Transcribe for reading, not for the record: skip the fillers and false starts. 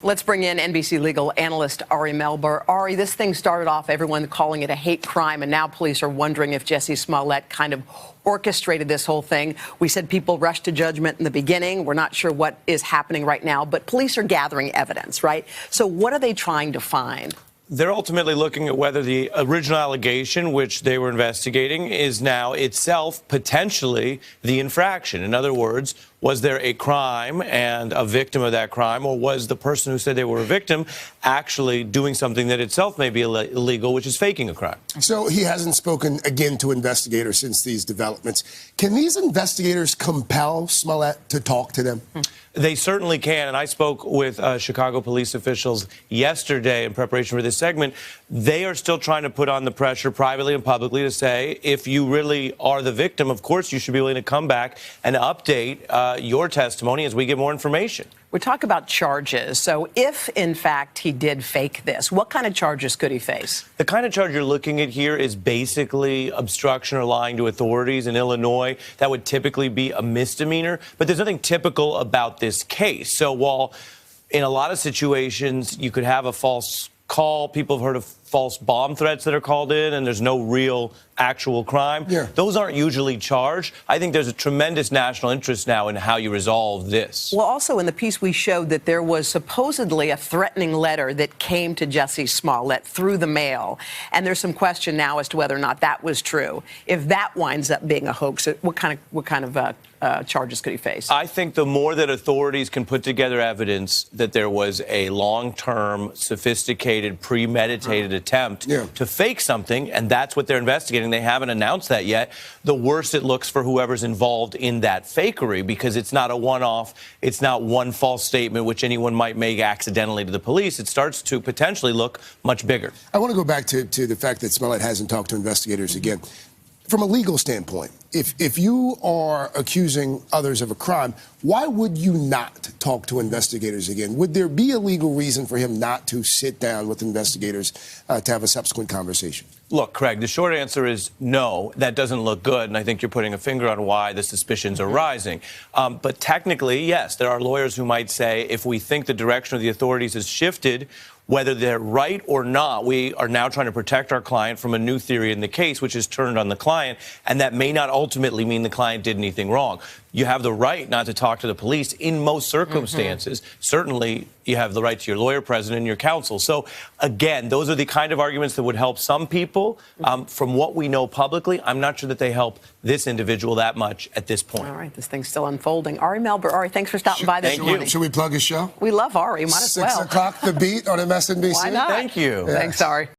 Let's bring in NBC legal analyst Ari Melber. Ari, this thing started off everyone calling it a hate crime, and now police are wondering if Jussie Smollett kind of orchestrated this whole thing. We said people rushed to judgment in the beginning. We're not sure what is happening right now, but police are gathering evidence, right? So what are they trying to find? They're ultimately looking at whether the original allegation, which they were investigating, is now itself potentially the infraction. In other words, was there a crime and a victim of that crime, or was the person who said they were a victim actually doing something that itself may be illegal, which is faking a crime? So he hasn't spoken again to investigators since these developments. Can these investigators compel Smollett to talk to them? They certainly can, and I spoke with Chicago police officials yesterday in preparation for this segment. They are still trying to put on the pressure privately and publicly to say, if you really are the victim, of course you should be willing to come back and update your testimony as we get more information. We talk about charges. So if, in fact, he did fake this, what kind of charges could he face? The kind of charge you're looking at here is basically obstruction or lying to authorities in Illinois. That would typically be a misdemeanor, but there's nothing typical about this case. So while in a lot of situations you could have a false call, people have heard of false bomb threats that are called in, and there's no real actual crime. Yeah. Those aren't usually charged. I think there's a tremendous national interest now in how you resolve this. Well, also in the piece we showed that there was supposedly a threatening letter that came to Jussie Smollett through the mail, and there's some question now as to whether or not that was true. If that winds up being a hoax, what kind of charges could he face? I think the more that authorities can put together evidence that there was a long-term, sophisticated, premeditated attempt to fake something, and that's what they're investigating. They haven't announced that yet. The worse it looks for whoever's involved in that fakery, because it's not a one-off. It's not one false statement which anyone might make accidentally to the police. It starts to potentially look much bigger. I want to go back to the fact that Smollett hasn't talked to investigators again. From a legal standpoint, if you are accusing others of a crime, why would you not talk to investigators again? Would there be a legal reason for him not to sit down with investigators to have a subsequent conversation? Look, Craig, the short answer is no, that doesn't look good, and I think you're putting a finger on why the suspicions are rising. But technically, yes, there are lawyers who might say if we think the direction of the authorities has shifted, whether they're right or not, we are now trying to protect our client from a new theory in the case, which is turned on the client, and that may not ultimately mean the client did anything wrong. You have the right not to talk to the police in most circumstances. Certainly, you have the right to your lawyer, president, and your counsel. So, again, those are the kind of arguments that would help some people. From what we know publicly, I'm not sure that they help this individual that much at this point. All right, this thing's still unfolding. Ari Melber, Ari, thanks for stopping by this morning. Should we plug his show? We love Ari. Might as well. 6 o'clock, The Beat on MSNBC. Why not? Thank you. Thanks, Ari.